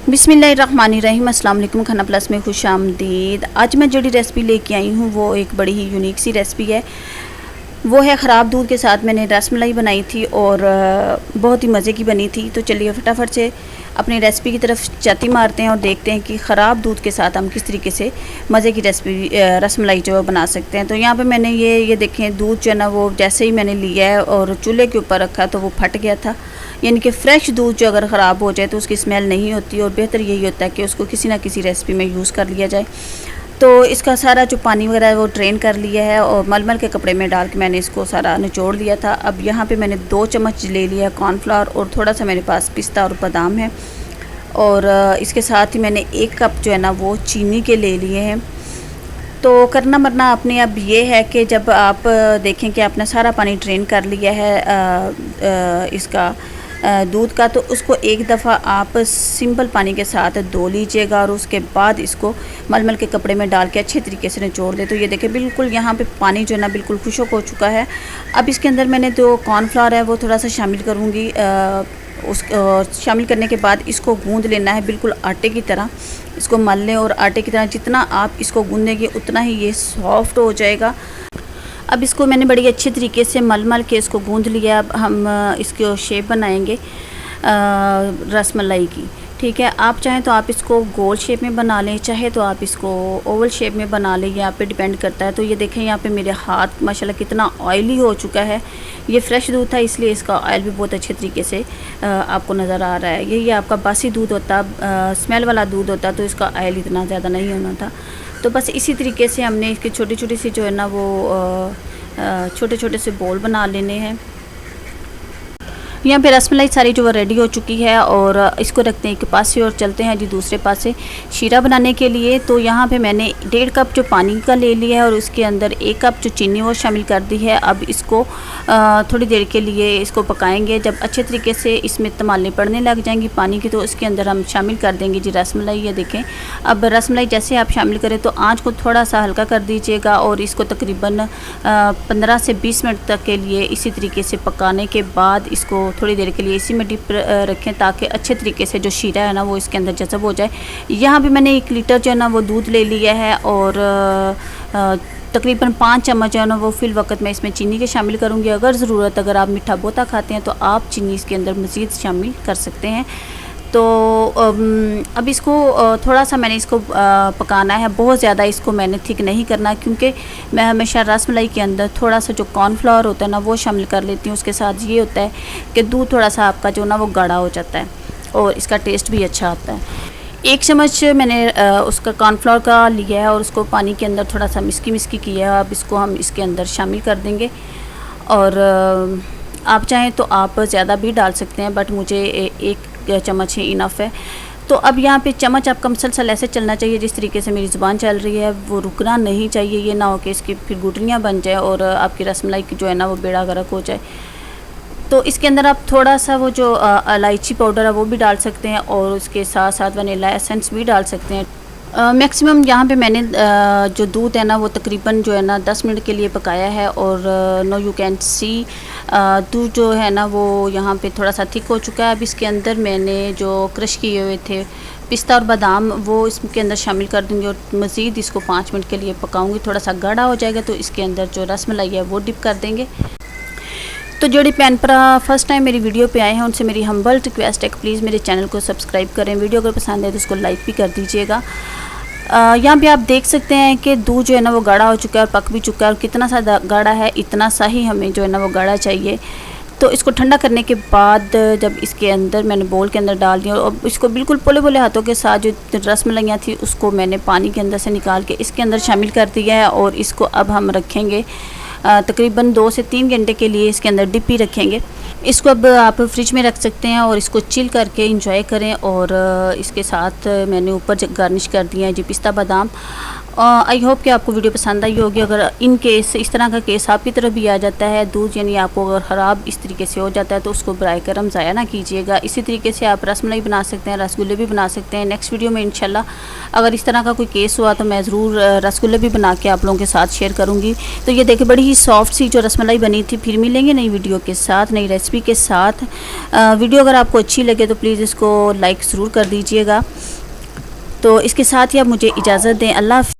बिस्मिल्लाहिर्रहमानिर्रहीम। अस्सलाम वालेकुम। खाना प्लस में खुश आमदीद। आज मैं जो रेसिपी लेके आई हूँ वो एक बड़ी ही यूनिक सी रेसिपी है। वो है ख़राब दूध के साथ मैंने रसमलाई बनाई थी और बहुत ही मज़े की बनी थी। तो चलिए फटाफट से अपनी रेसिपी की तरफ चाती मारते हैं और देखते हैं कि ख़राब दूध के साथ हम किस तरीके से मज़े की रेसिपी रसमलाई जो बना सकते हैं। तो यहाँ पे मैंने ये देखें, दूध जो है ना वो जैसे ही मैंने लिया है और चूल्हे के ऊपर रखा तो वो फट गया था। यानी कि फ़्रेश दूध जो अगर ख़राब हो जाए तो उसकी स्मेल नहीं होती और बेहतर यही होता है कि उसको किसी ना किसी रेसिपी में यूज़ कर लिया जाए। तो इसका सारा जो पानी वगैरह है वो ड्रेन कर लिया है और मलमल के कपड़े में डाल के मैंने इसको सारा निचोड़ लिया था। अब यहाँ पे मैंने 2 चम्मच ले लिया कॉर्नफ्लावर और थोड़ा सा मेरे पास पिस्ता और बादाम है और इसके साथ ही मैंने 1 कप जो है ना वो चीनी के ले लिए हैं। तो करना मरना अपने अब ये है कि जब आप देखें कि आपने सारा पानी ड्रेन कर लिया है इसका दूध का, तो उसको एक दफ़ा आप सिंपल पानी के साथ धो लीजिएगा और उसके बाद इसको मलमल के कपड़े में डाल के अच्छे तरीके से निचोड़ दे। तो ये देखिए बिल्कुल यहाँ पे पानी जो है ना बिल्कुल खुश्क हो चुका है। अब इसके अंदर मैंने जो कॉर्नफ्लावर है वो थोड़ा सा शामिल करूँगी। शामिल करने के बाद इसको गूंद लेना है बिल्कुल आटे की तरह। इसको मल लें और आटे की तरह जितना आप इसको गूंदेंगे उतना ही ये सॉफ्ट हो जाएगा। अब इसको मैंने बड़ी अच्छे तरीके से मल के इसको गूंद लिया। अब हम इसको शेप बनाएंगे रसमलाई की। ठीक है, आप चाहें तो आप इसको गोल शेप में बना लें, चाहे तो आप इसको ओवल शेप में बना लें, यहाँ पे डिपेंड करता है। तो ये देखें यहाँ पे मेरे हाथ माशाल्लाह कितना ऑयली हो चुका है। ये फ्रेश दूध था इसलिए इसका ऑयल भी बहुत अच्छे तरीके से आपको नज़र आ रहा है। यही आपका बासी दूध होता, स्मेल वाला दूध होता तो इसका ऑयल इतना ज़्यादा नहीं होना था। तो बस इसी तरीके से हमने इसकी छोटी छोटी सी जो है ना वो छोटे छोटे से बॉल बना लेने हैं। यहाँ पे रसमलाई सारी जो रेडी हो चुकी है और इसको रखते हैं एक पासे और चलते हैं जी दूसरे पासे शीरा बनाने के लिए। तो यहाँ पे मैंने 1.5 कप जो पानी का ले लिया है और उसके अंदर 1 कप जो चीनी वो शामिल कर दी है। अब इसको थोड़ी देर के लिए इसको पकाएंगे। जब अच्छे तरीके से इसमें तमालने पड़ने लग जाएंगी पानी की तो इसके अंदर हम शामिल कर देंगे जी रसमलाई। ये देखें, अब रसमलाई जैसे आप शामिल करें तो आँच को थोड़ा सा हल्का कर दीजिएगा और इसको तकरीबन 15 से 20 मिनट तक के लिए इसी तरीके से पकाने के बाद इसको थोड़ी देर के लिए इसी में डिप रखें ताकि अच्छे तरीके से जो शीरा है ना वो इसके अंदर जज़ब हो जाए। यहाँ भी मैंने 1 लीटर जो है ना वो दूध ले लिया है और तकरीबन 5 चम्मच जो है ना वो फिल वक्त में इसमें चीनी के शामिल करूँगी। अगर आप मीठा बोता खाते हैं तो आप चीनी इसके अंदर मज़ीद शामिल कर सकते हैं। तो अब इसको थोड़ा सा मैंने इसको पकाना है, बहुत ज़्यादा इसको मैंने थिक नहीं करना क्योंकि मैं हमेशा रसमलाई के अंदर थोड़ा सा जो कॉर्नफ्लावर होता है ना वो शामिल कर लेती हूँ। उसके साथ ये होता है कि दूध थोड़ा सा आपका जो ना वो गाढ़ा हो जाता है और इसका टेस्ट भी अच्छा आता है। 1 चम्मच मैंने उसका कॉर्नफ्लावर का लिया है और उसको पानी के अंदर थोड़ा सा मिस्की किया है। अब इसको हम इसके अंदर शामिल कर देंगे और आप चाहें तो आप ज़्यादा भी डाल सकते हैं, बट मुझे 1 चम्मच ही इनफ है। तो अब यहाँ पे चम्मच आपका मुसलसल ऐसे चलना चाहिए जिस तरीके से मेरी ज़ुबान चल रही है वो रुकना नहीं चाहिए। ये ना हो कि इसकी फिर गुठलियाँ बन जाए और आपकी रसमलाई की जो है ना वो बेड़ा गर्क हो जाए। तो इसके अंदर आप थोड़ा सा वो जो इलायची पाउडर है वो भी डाल सकते हैं और उसके साथ साथ वनीला एसेंस भी डाल सकते हैं। मैक्सिमम यहाँ पे मैंने जो दूध है ना वो तकरीबन जो है ना 10 मिनट के लिए पकाया है और नो यू कैन सी दूध जो है ना वो यहाँ पे थोड़ा सा थिक हो चुका है। अब इसके अंदर मैंने जो क्रश किए हुए थे पिस्ता और बादाम वो इसके अंदर शामिल कर दूँगी और मज़ीद इसको 5 मिनट के लिए पकाऊँगी। थोड़ा सा गाढ़ा हो जाएगा तो इसके अंदर जो रसमलाई है वो डिप कर देंगे। तो जोड़ी पैन पर फर्स्ट टाइम मेरी वीडियो पे आए हैं उनसे मेरी हम्बल रिक्वेस्ट है कि प्लीज़ मेरे चैनल को सब्सक्राइब करें। वीडियो अगर पसंद है तो उसको लाइक भी कर दीजिएगा। यहाँ पे आप देख सकते हैं कि दूध जो है ना वो गाढ़ा हो चुका है और पक भी चुका है और कितना सा गाढ़ा है, इतना सा ही हमें जो है ना वो गाढ़ा चाहिए। तो इसको ठंडा करने के बाद जब इसके अंदर मैंने बोल के अंदर डाल दिया और इसको बिल्कुल पोले हाथों के साथ जो रसमलाइयाँ थी उसको मैंने पानी के अंदर से निकाल के इसके अंदर शामिल कर दिया है और इसको अब हम रखेंगे तकरीबन 2 से 3 घंटे के लिए इसके अंदर डिप ही रखेंगे। इसको अब आप फ्रिज में रख सकते हैं और इसको चिल करके इंजॉय करें। और इसके साथ मैंने ऊपर गार्निश कर दिया है जी पिस्ता बादाम। आई होप कि आपको वीडियो पसंद आई होगी। अगर इन केस इस तरह का केस आपकी तरफ भी आ जाता है दूध यानी आपको अगर ख़राब इस तरीके से हो जाता है तो उसको बराए करम ज़ाया ना कीजिएगा। इसी तरीके से आप रसमलाई बना सकते हैं, रसगुल्ले भी बना सकते हैं। नेक्स्ट वीडियो में इंशाल्लाह अगर इस तरह का कोई केस हुआ तो मैं ज़रूर रसगुल्ले भी बना के आप लोगों के साथ शेयर करूँगी। तो ये देखिए बड़ी ही सॉफ्ट सी जो रसमलाई बनी थी। फिर मिलेंगे नई वीडियो के साथ, नई रेसिपी के साथ। वीडियो अगर आपको अच्छी लगे तो प्लीज़ इसको लाइक ज़रूर कर दीजिएगा। तो इसके साथ ही आप मुझे इजाज़त दें। अल्लाह हाफ़िज़।